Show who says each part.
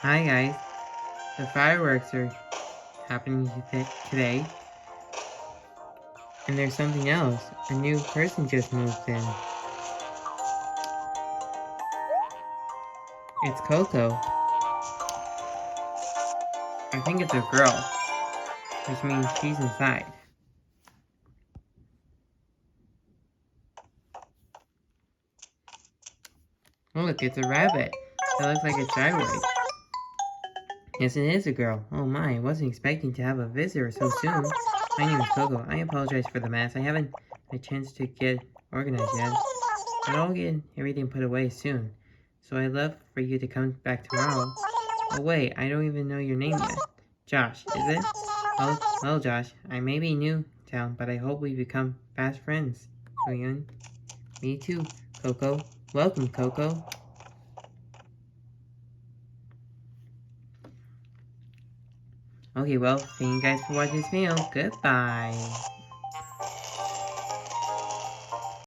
Speaker 1: Hi guys, the fireworks are happening today, and there's something else. A new person just moved in. It's Coco. I think it's a girl, which means she's inside. Oh look, it's a rabbit. That looks like a driveway. Yes, it is a girl. Oh my, I wasn't expecting to have a visitor so soon. My name is Coco. I apologize for the mess. I haven't had a chance to get organized yet. But I'll get everything put away soon. So I'd love for you to come back tomorrow. Oh wait, I don't even know your name yet. Josh, is it? Well Josh, I may be new in town, but I hope we become fast friends. Soon. Me too, Coco. Welcome, Coco. Okay, well, thank you guys for watching this video. Goodbye.